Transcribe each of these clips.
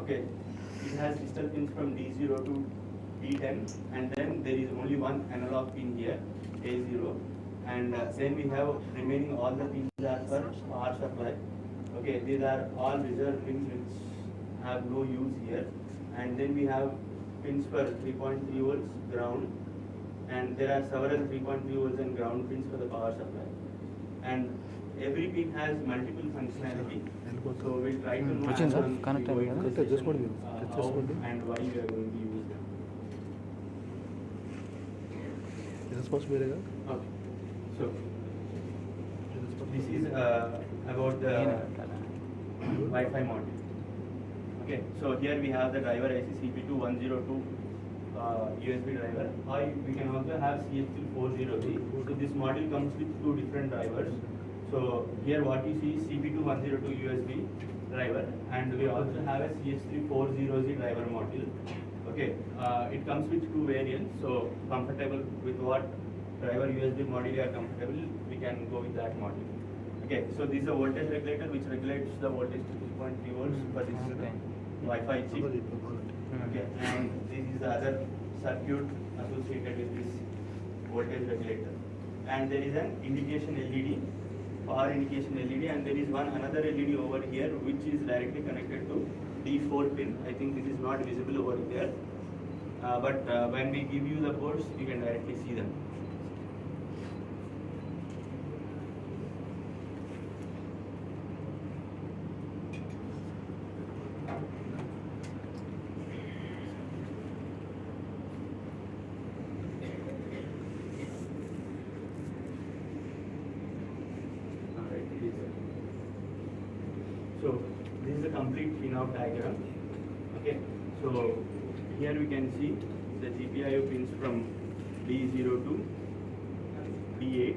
Okay, it has digital pins from D0 to D10, and then there is only one analog pin here, A0, and then we have remaining all the pins are for power supply. Okay, these are all reserve pins which have no use here, and then we have pins for 3.3 volts ground, and there are several 3.3 volts and ground pins for the power supply, and every pin has multiple functionality. So we'll try to know how and why we are going to use them. Okay. So this is about the Wi-Fi module. Okay. So here we have the driver IC CP2102 USB driver. Or we can also have CH340B. So this module comes with two different drivers. So here what you see is CP2102 USB driver, and we also have a CH340Z driver module. Okay, it comes with two variants. So comfortable with what driver USB module you are comfortable, we can go with that module. Okay, so this is a voltage regulator which regulates the voltage to 3.3 volts for this Wi-Fi chip. Okay, and this is the other circuit associated with this voltage regulator. And there is an indication LED, power indication LED, and there is another LED over here which is directly connected to D4 pin. I think this is not visible over there, but when we give you the ports, you can directly see them. So this is a complete pin-out diagram. Okay, so here we can see the GPIO pins from D0 to D8.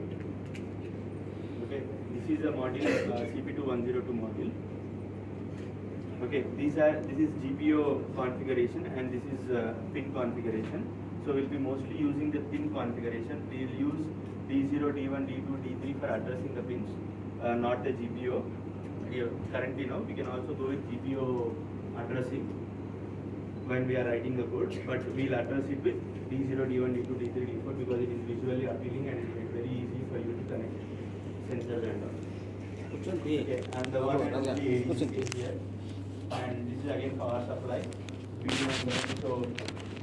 Okay, this is a module CP2102 module. Okay, this is GPIO configuration and this is pin configuration. So we'll be mostly using the pin configuration. We will use D0, D1, D2, D3 for addressing the pins, not the GPIO. Currently now we can also go with GPIO addressing when we are writing the code, but we'll address it with D0, D1, D2, D3, D4 because it is visually appealing and it is very easy for you to connect sensors and all. Okay, and the one and only ADC is here, and this is again power supply. So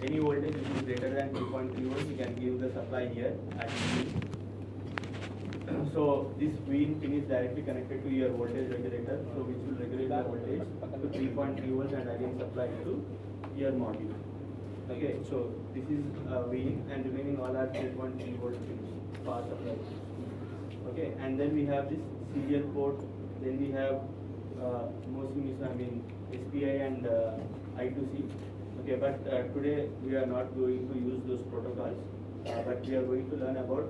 any voltage which is greater than 3.3 volts, you can give the supply here at the So this green pin is directly connected to your voltage regulator, so which will regulate the voltage to 3.3 volts and again supply to your module. Okay, so this is green and remaining all are 3.3 volt pins, power supply. Okay, and then we have this serial port. Then we have SPI and I2C. Okay, but today we are not going to use those protocols, but we are going to learn about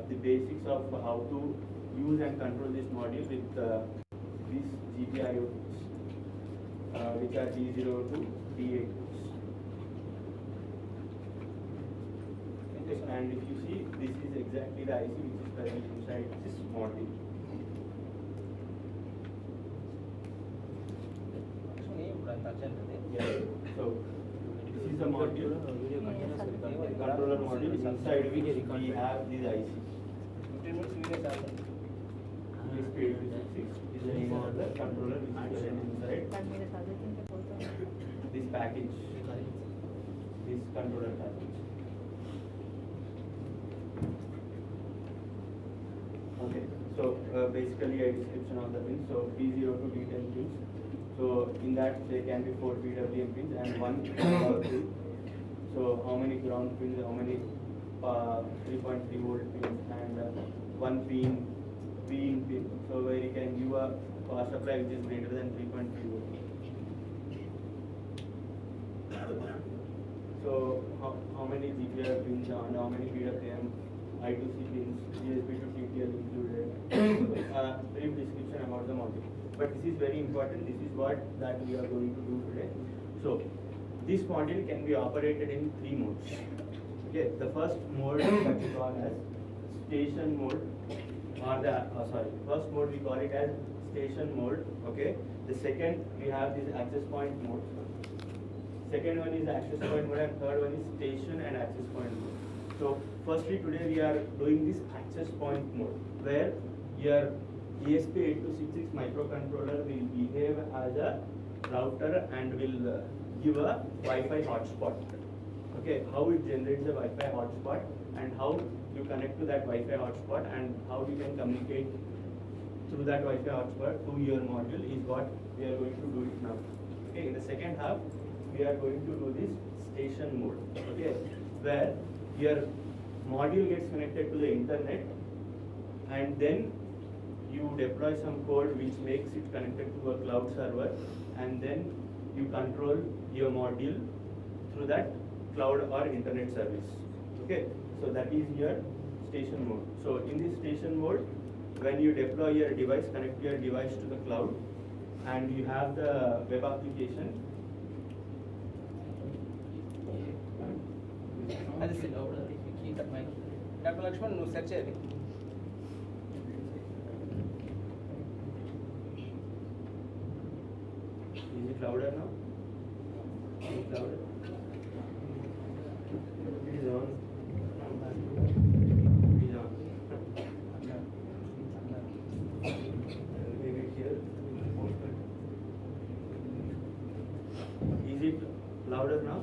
the basics of how to use and control this module with these GPIO pins, which are D0 to D8 pins. Okay, and if you see, this is exactly the IC which is present inside this module. Yeah. So this is the module, controller module, inside which we have this IC. This P86 is the name of the controller which is present inside this package, this controller package. Okay, so basically a description of the pins. So P0 to D10 pins. So in that there can be 4 PWM pins and 1 power pin. So how many ground pins, how many 3.3 volt pins, and 1 pin pin. So where you can give a power supply which is greater than 3.3 volt. So how many GPIO pins and how many PWM, I2C pins, USB to TTL included. Brief description about the module. But this is very important. This is what that we are going to do today. So this module can be operated in 3 modes. Okay, the first mode that we call as station mode, or the first mode we call it as station mode. Okay, The second, we have this access point mode. Second one is access point mode, and third one is station and access point mode. So firstly, today we are doing this access point mode, where your ESP8266 microcontroller will behave as a router and will give a Wi-Fi hotspot. Okay, how it generates a Wi-Fi hotspot and how you connect to that Wi-Fi hotspot and how you can communicate through that Wi-Fi hotspot to your module is what we are going to do it now. Okay, in the second half, we are going to do this station mode. Okay, where your module gets connected to the internet and then you deploy some code which makes it connected to a cloud server, and then you control your module through that cloud or internet service. Okay, so that is your station mode. So in this station mode, when you deploy your device, connect your device to the cloud, and you have the web application. Dr. Lakshman, no search it. Is it louder now? Is it louder? It is on. It is on. Maybe here. Is it louder now?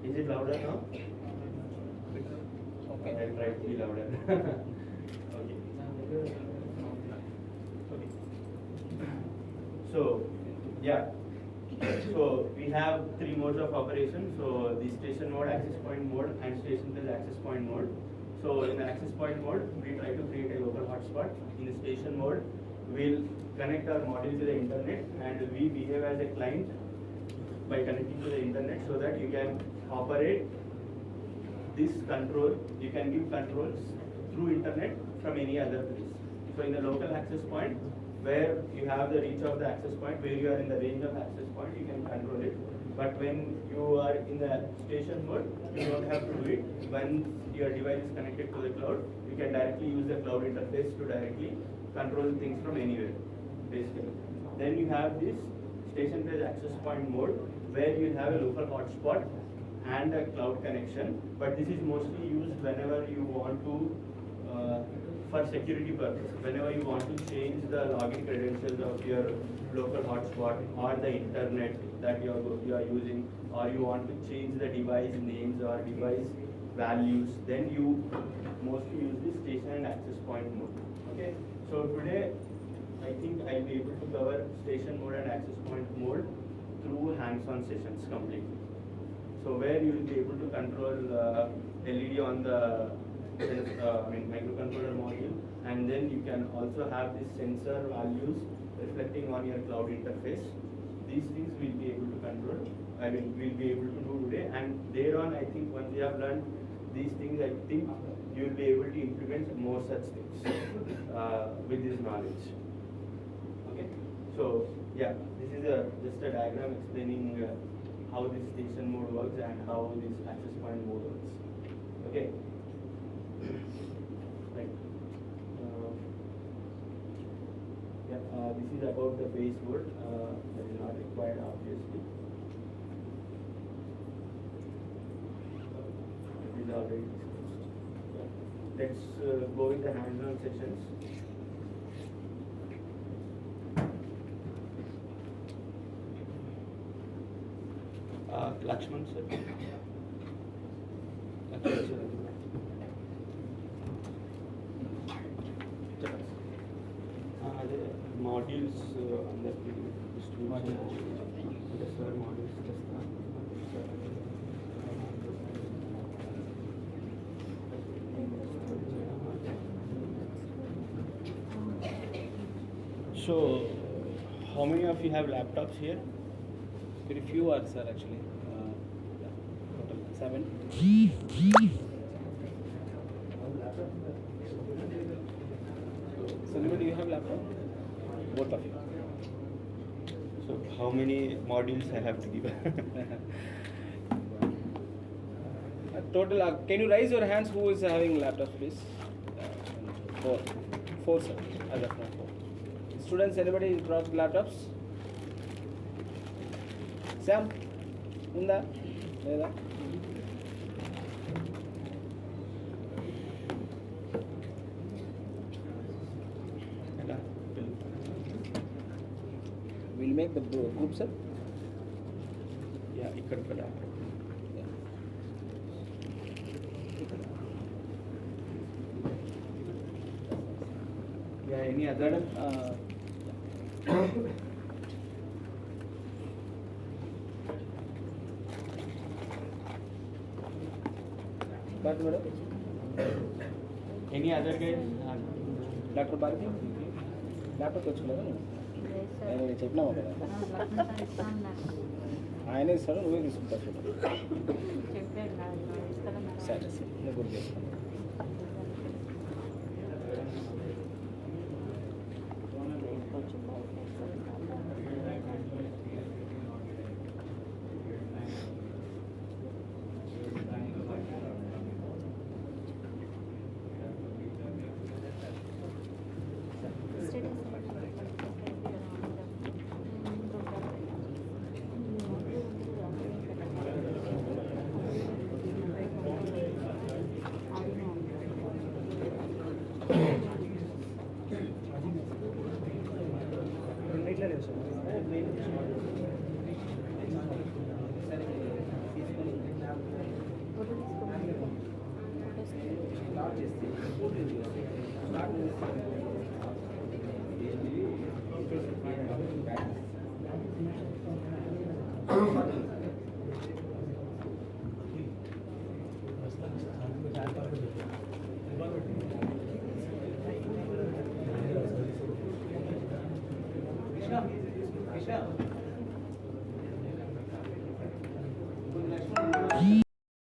Is it louder now? Okay. I'll try to be louder. Okay. Okay. So, yeah. So we have three modes of operation. So the station mode, access point mode, and station plus access point mode. So in the access point mode, we try to create a local hotspot. In the station mode, we'll connect our module to the internet, and we behave as a client by connecting to the internet so that you can operate this control, you can give controls through internet from any other place. So in the local access point, where you have the reach of the access point, where you are in the range of access point, you can control it. But when you are in the station mode, you don't have to do it. When your device is connected to the cloud, you can directly use the cloud interface to directly control things from anywhere, basically. Then you have this station plus access point mode, where you have a local hotspot and a cloud connection, but this is mostly used whenever you want to, for security purposes, whenever you want to change the login credentials of your local hotspot or the internet that you are using, or you want to change the device names or device values, then you mostly use this station and access point mode. Okay, so today I think I'll be able to cover station mode and access point mode through hands-on sessions completely. So where you will be able to control LED on the microcontroller module, and then you can also have this sensor values reflecting on your cloud interface. These things we'll be able to control. We'll be able to do today, and thereon I think once you have learned these things, I think you will be able to implement more such things with this knowledge. Okay. So yeah, this is just a diagram explaining how this station mode works and how this access point mode works. Okay. Right. Yeah. This is about the baseboard. That is not required, obviously. It is already discussed. Yeah. Let's go with the hands-on sessions. Lakshman sir. Lakshman sir. The modules on the distribution. Yes, sir, modules. So, how many of you have laptops here? Very few are, sir, actually. Total 7. So, anybody, you have laptop? Both of you. So So how many modules I have to give? Total, can you raise your hands who is having laptops, please? Four. Four, sir. As of now, four. Students, anybody brought laptops? Sam? Unda? Leda? We'll make the group, sir. Yeah, ikkada kada. Yeah, any other? Madam? Any other guys? Dr. Bharati? Laptop తెచ్చుకోలేదా నేను చెప్పినాము కదా ఆయనే ఇస్తాడు నువ్వే తీసుకుంటావు సరే సరే నువ్వు గుర్తు చేసుకో Krishna.